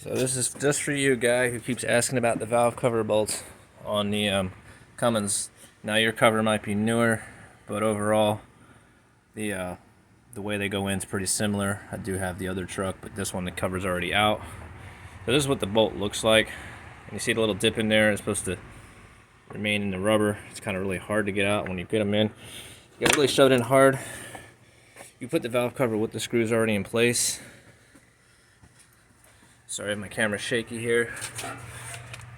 So this is just for you, guy who keeps asking about the valve cover bolts on the Cummins. Now your cover might be newer, but overall the way they go in is pretty similar. I do have the other truck, but this one the cover's already out. So this is what the bolt looks like. And you see the little dip in there. It's supposed to remain in the rubber. It's kind of really hard to get out when you get them in. You gotta really shove it in hard. You put the valve cover with the screws already in place. Sorry, my camera's shaky here.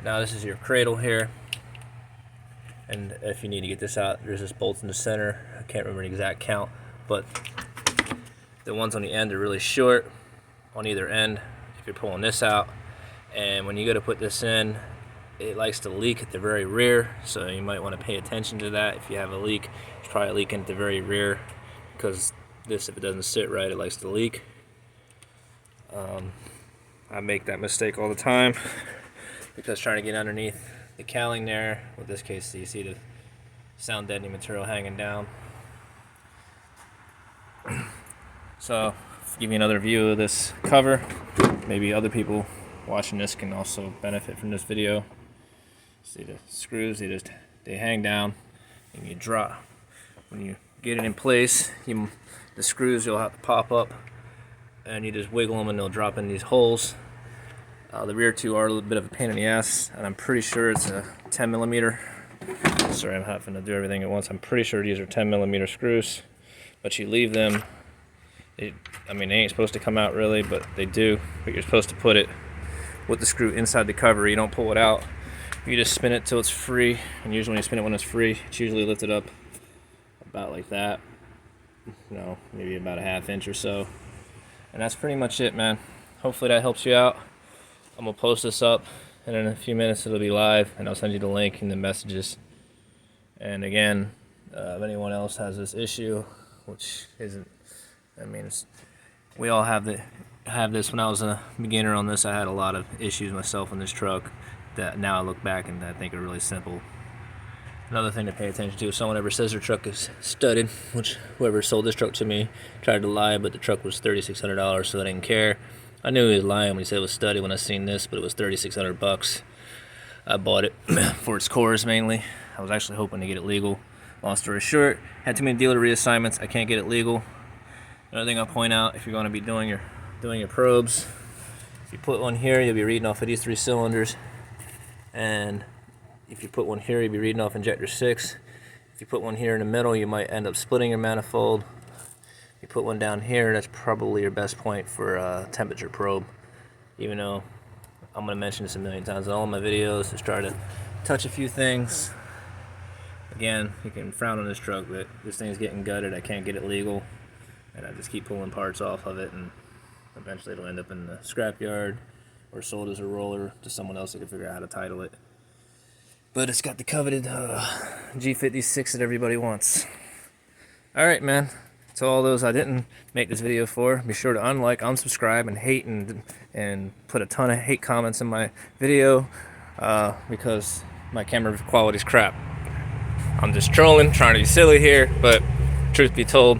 Now this is your cradle here. And if you need to get this out, there's this bolt in the center. I can't remember the exact count, but the ones on the end are really short on either end if you're pulling this out. And when you go to put this in, it likes to leak at the very rear, so you might want to pay attention to that. If you have a leak, it's probably leaking at the very rear, because this, if it doesn't sit right, it likes to leak. I make that mistake all the time because trying to get underneath the cowling there, with this case you see the sound deadening material hanging down. So, to give you another view of this cover, maybe other people watching this can also benefit from this video. See the screws, they hang down and you drop. When you get it in place, the screws you'll have to pop up and you just wiggle them and they'll drop in these holes. The rear two are a little bit of a pain in the ass, and I'm pretty sure it's a 10 millimeter. Sorry, I'm having to do everything at once. I'm pretty sure these are 10 millimeter screws, but you leave them. They ain't supposed to come out really, but they do. But you're supposed to put it with the screw inside the cover. You don't pull it out. You just spin it till it's free, and usually when you spin it when it's free, it's usually lifted up about like that. Maybe about a ½ inch or so. And that's pretty much it, man. Hopefully that helps you out. I'm gonna post this up, and in a few minutes it'll be live, and I'll send you the link in the messages. And again, if anyone else has this issue, which isn't, we all have this. When I was a beginner on this, I had a lot of issues myself on this truck that now I look back and I think are really simple. Another thing to pay attention to, if someone ever says their truck is studded, which whoever sold this truck to me tried to lie, but the truck was $3,600, so I didn't care. I knew he was lying when he said it was studded when I seen this, but it was $3,600. I bought it for its cores mainly. I was actually hoping to get it legal. Long story short, had too many dealer reassignments. I can't get it legal. Another thing I'll point out, if you're going to be doing your probes, if you put one here, you'll be reading off of these 3 cylinders, and if you put one here, you'll be reading off injector 6. If you put one here in the middle, you might end up splitting your manifold. You put one down here, that's probably your best point for a temperature probe. Even though I'm going to mention this a million times in all of my videos, just try to touch a few things. Again, you can frown on this truck, but this thing's getting gutted. I can't get it legal, and I just keep pulling parts off of it, and eventually it'll end up in the scrapyard or sold as a roller to someone else that can figure out how to title it. But it's got the coveted G56 that everybody wants. Alright, man. To all those I didn't make this video for, be sure to unlike, unsubscribe, and hate, and put a ton of hate comments in my video, because my camera quality's crap. I'm just trolling, trying to be silly here, but truth be told,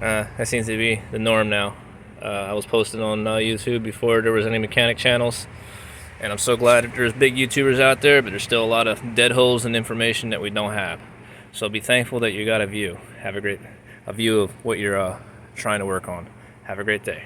that seems to be the norm now. I was posting on YouTube before there was any mechanic channels, and I'm so glad that there's big YouTubers out there, but there's still a lot of dead holes in information that we don't have. So be thankful that you got a view. Have a view of what you're trying to work on. Have a great day.